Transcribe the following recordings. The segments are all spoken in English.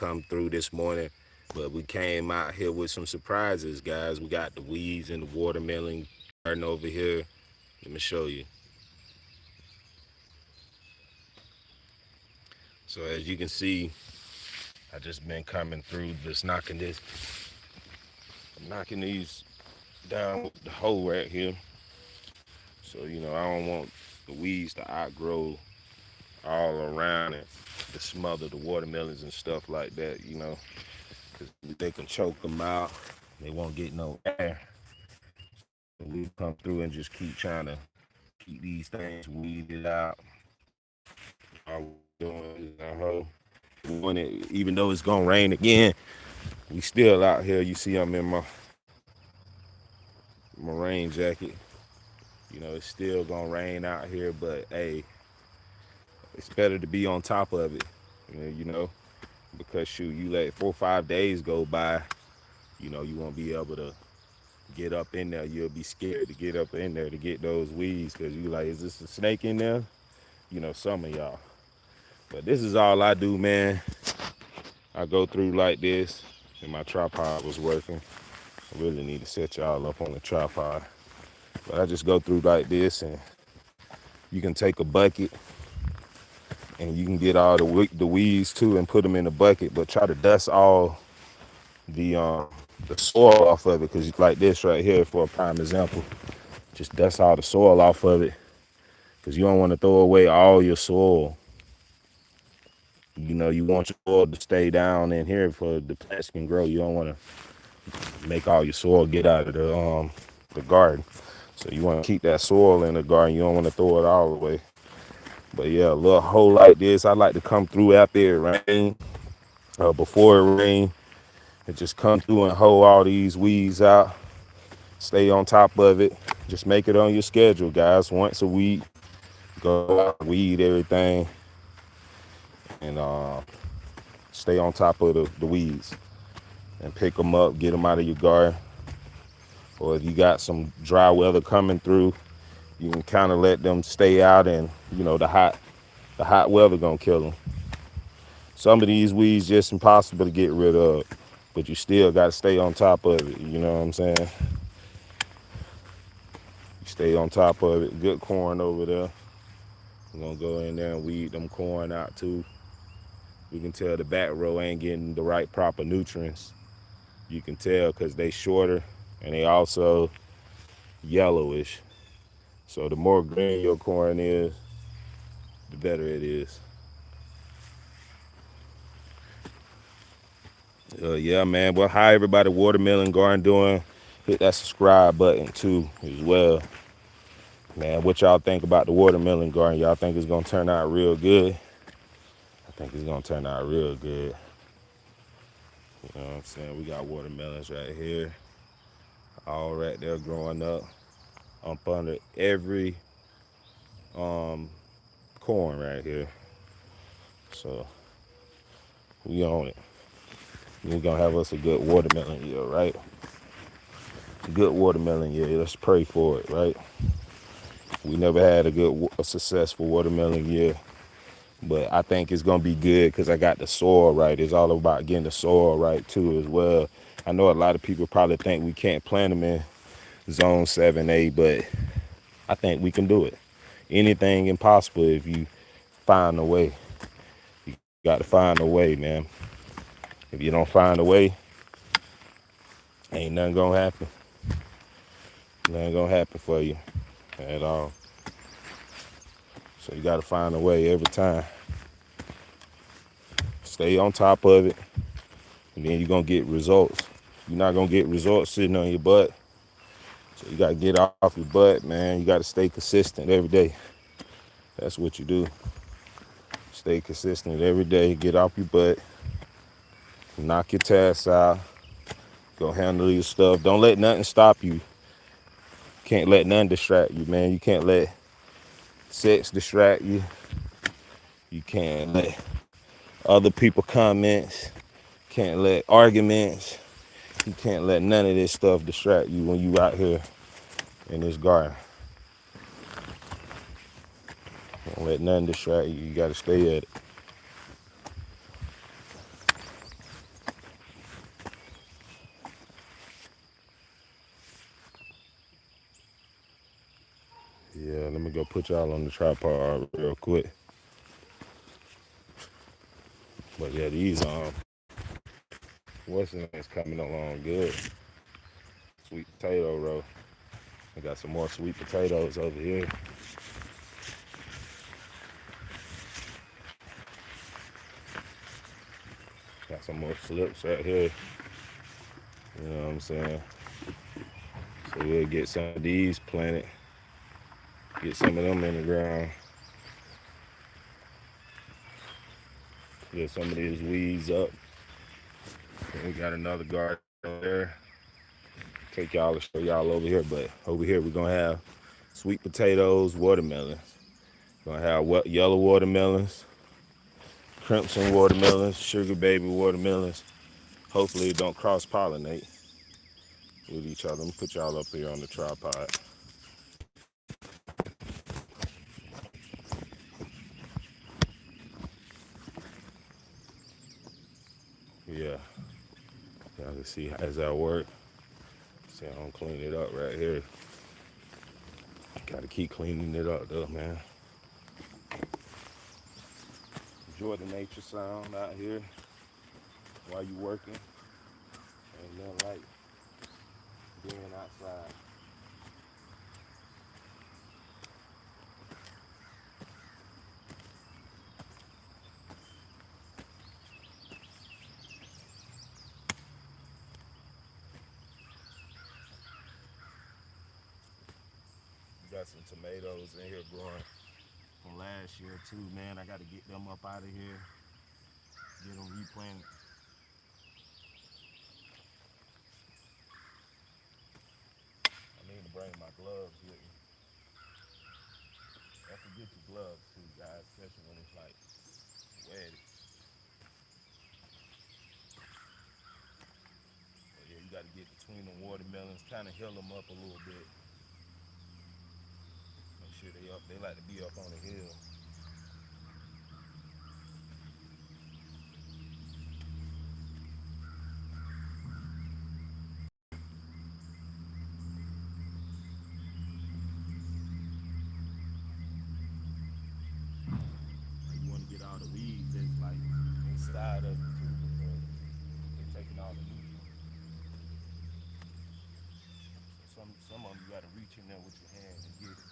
come through this morning, but we came out here with some surprises, guys. We got the weeds and the watermelon garden over here. Let me show you. So as you can see, I just been coming through, just knocking these down with the hoe right here. So I don't want the weeds to outgrow all around and to smother the watermelons and stuff like that. Because they can choke them out. They won't get no air. So we come through and just keep trying to keep these things weeded out. All we're doing is even though it's gonna rain again, we still out here. You see, I'm in my rain jacket. It's still gonna rain out here, but hey, it's better to be on top of it. You know, because shoot, you let 4 or 5 days go by, you won't be able to get up in there. You'll be scared to get up in there to get those weeds because you like, is this a snake in there? Some of y'all. But this is all I do, man. I go through like this, and my tripod was working. I really need to set y'all up on the tripod. But I just go through like this, and you can take a bucket, and you can get all the weeds too, and put them in the bucket. But try to dust all the soil off of it, because like this right here, for a prime example, just dust all the soil off of it, because you don't want to throw away all your soil. You want your soil to stay down in here for the plants can grow. You don't want to make all your soil get out of the garden. So you want to keep that soil in the garden. You don't want to throw it all away. But yeah, a little hole like this, I like to come through after it rain, before it rain, and just come through and hoe all these weeds out. Stay on top of it. Just make it on your schedule, guys. Once a week, go out, weed everything, and stay on top of the weeds and pick them up, get them out of your garden. Or if you got some dry weather coming through, you can kind of let them stay out, and the hot weather gonna kill them. Some of these weeds just impossible to get rid of, but you still got to stay on top of it. You know what I'm saying? You stay on top of it. Good corn over there. We're gonna go in there and weed them corn out too. We can tell the back row ain't getting the right proper nutrients. You can tell because they shorter and they also yellowish. So the more green your corn is, the better it is. Yeah, man. Well, how everybody watermelon garden doing? Hit that subscribe button too as well. Man, what y'all think about the watermelon garden? Y'all think it's gonna turn out real good? I think it's gonna turn out real good. You know what I'm saying? We got watermelons right here, all right there growing up under every corn right here. So we on it. We're gonna have us a good watermelon year, right? Good watermelon year. Let's pray for it, right? We never had a successful watermelon year, but I think it's gonna be good because I got the soil right. It's all about getting the soil right too as well. I know a lot of people probably think we can't plant them in zone 7A, but I think we can do it. Anything impossible if you find a way. You got to find a way, man. If you don't find a way, ain't nothing gonna happen. Nothing gonna happen for you at all. So you got to find a way every time. Stay on top of it, and then you're gonna get results. You're not gonna get results sitting on your butt. So you gotta get off your butt, man. You gotta stay consistent every day. That's what you do. Stay consistent every day. Get off your butt. Knock your tasks out. Go handle your stuff. Don't let nothing stop you. Can't let nothing distract you, man. You can't let sex distract you. You can't let other people comments. Can't let arguments. You can't let none of this stuff distract you when you out here in this garden. Don't let nothing distract you. You gotta stay at it. me go put y'all on the tripod real quick. But yeah, these what's next coming along good. Sweet potato roll. I got some more sweet potatoes over here. Got some more slips right here. You know what I'm saying? So we'll get some of these planted. Get some of them in the ground. Get some of these weeds up. And we got another garden over there. Take y'all to show y'all over here. But over here we're gonna have sweet potatoes, watermelons. We're gonna have yellow watermelons, crimson watermelons, sugar baby watermelons. Hopefully it don't cross-pollinate with each other. Let me put y'all up here on the tripod. Yeah, y'all can see as I work. See, I don't clean it up right here. Gotta keep cleaning it up though, man. Enjoy the nature sound out here while you working. Ain't nothing like being outside. Got some tomatoes in here growing from last year too, man. I gotta get them up out of here, get them replanted. I need to bring my gloves with me. Don't forget your gloves too, guys, especially when it's like wet. But yeah, you gotta get between the watermelons, kind of heal them up a little bit. Make sure they up. They like to be up on the hill. You want to get all the weeds that's like inside of it too, because they're taking all the nutrients. So some of them you gotta reach in there with your hand and get it.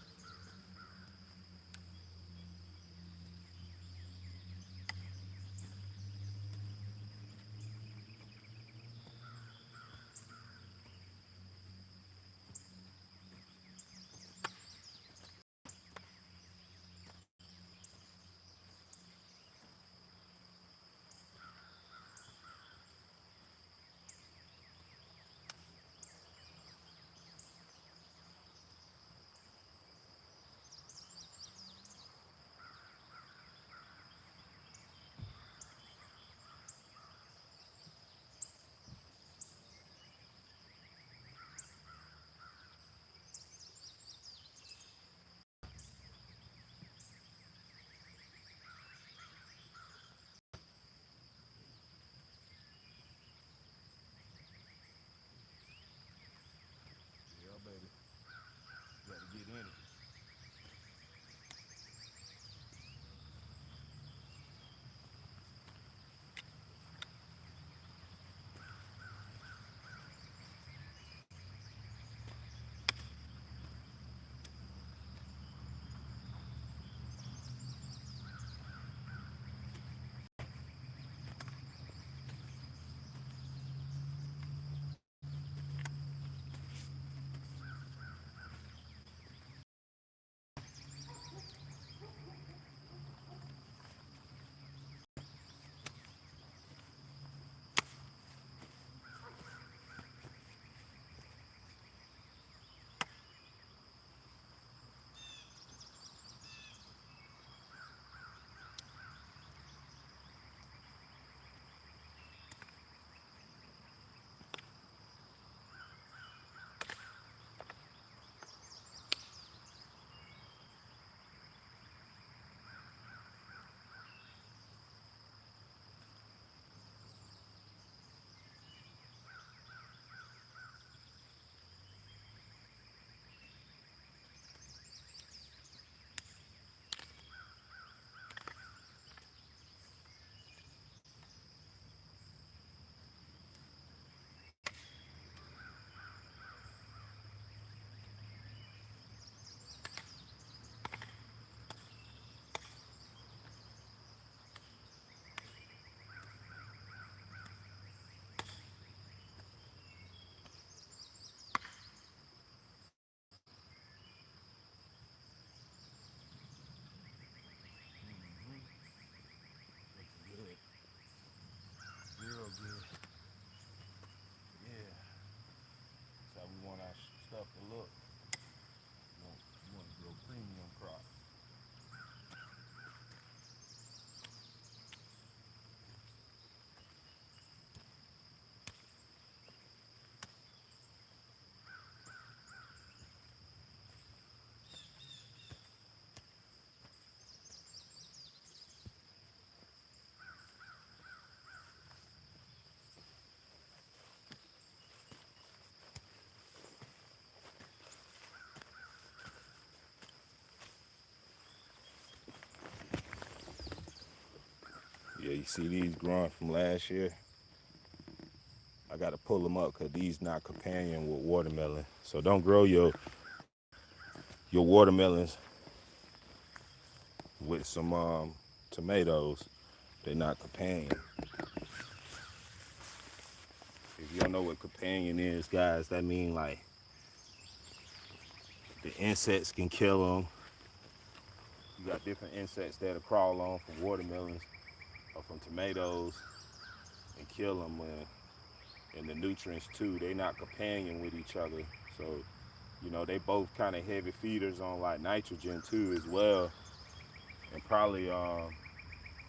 you see these growing from last year? I got to pull them up because these not companion with watermelon. So don't grow your watermelons with some tomatoes. They're not companion. If you don't know what companion is, guys, that mean like the insects can kill them. You got different insects that'll crawl on from watermelons or from tomatoes and kill them. And the nutrients too, they not companion with each other. So, you know, they both kind of heavy feeders on like nitrogen too as well, and probably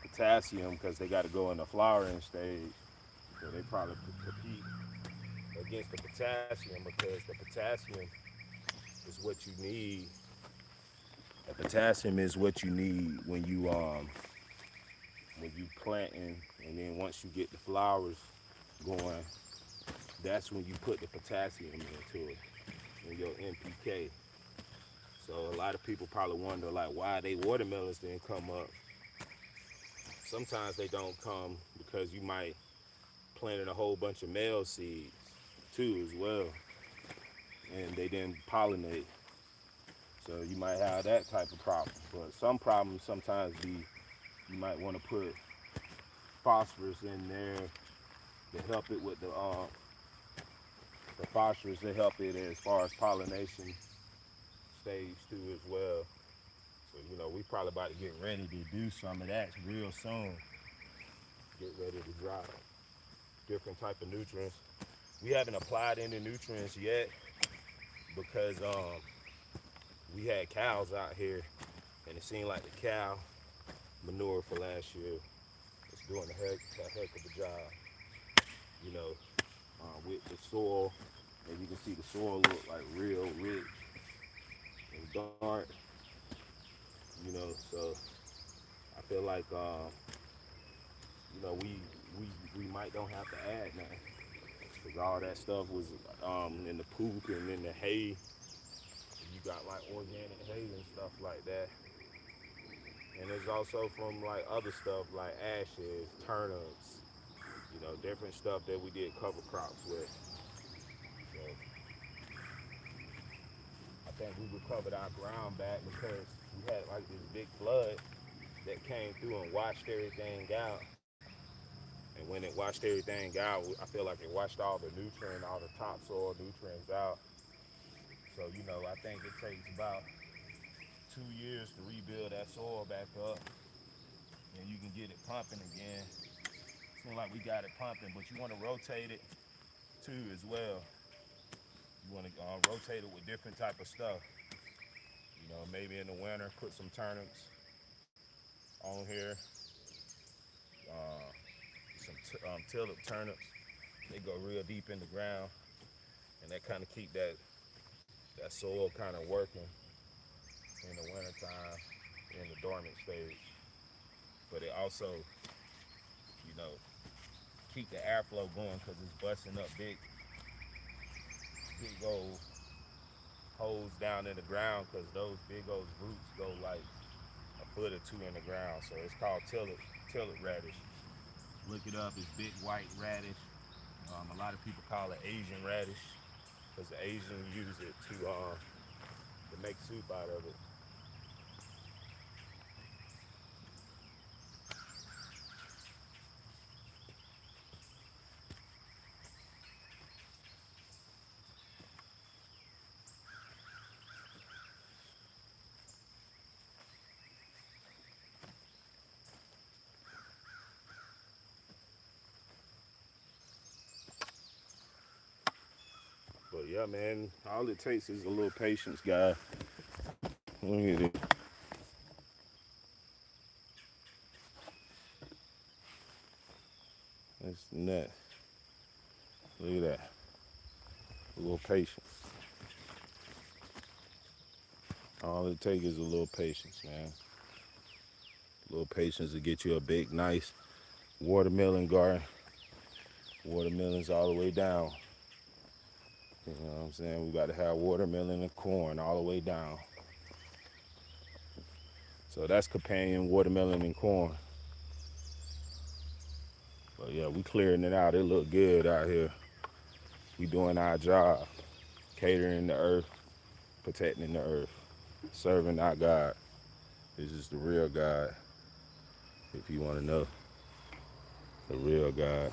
potassium because they got to go in the flowering stage. So they probably compete against the potassium because the potassium is what you need. The potassium is what you need when you planting, and then once you get the flowers going, that's when you put the potassium into it in your NPK. So a lot of people probably wonder like why they watermelons didn't come up. Sometimes they don't come because you might planted a whole bunch of male seeds too as well, and they didn't pollinate. So you might have that type of problem. But some problems sometimes be you might want to put phosphorus in there to help it with the phosphorus to help it as far as pollination stage too as well. So you know we probably about to get ready to do some of that real soon. Get ready to drop different type of nutrients. We haven't applied any nutrients yet because we had cows out here, and it seemed like the cow manure for last year is doing a heck of a job. You know, with the soil, and you can see the soil look like real rich and dark. You know, so I feel like you know we might don't have to add nothing because all that stuff was in the poop and in the hay. You got like organic hay and stuff like that. And there's also from like other stuff like ashes, turnips, you know, different stuff that we did cover crops with. So I think we recovered our ground back because we had like this big flood that came through and washed everything out. And when it washed everything out, I feel like it washed all the nutrient, all the topsoil nutrients out. So, you know, I think it takes about 2 years to rebuild that soil back up, and you can get it pumping again. Seems like we got it pumping, but you want to rotate it too as well. You want to rotate it with different type of stuff. You know, maybe in the winter, put some turnips on here, uh, some tillip turnips. They go real deep in the ground, and that kind of keep that soil kind of working in the wintertime in the dormant stage. But it also, you know, keep the airflow going because it's busting up big old holes down in the ground because those big old roots go like a foot or two in the ground. So it's called tillip radish. Look it up. It's big white radish. A lot of people call it Asian radish because the Asians use it to make soup out of it. But yeah, man, all it takes is a little patience, guy. Look at it. That's nuts. Look at that. A little patience. All it takes is a little patience, man. A little patience to get you a big, nice watermelon garden. Watermelons all the way down. You know what I'm saying? We got to have watermelon and corn all the way down. So that's companion watermelon and corn. But yeah, we clearing it out. It look good out here. We doing our job, catering the earth, protecting the earth, serving our God. This is the real God, if you want to know the real God.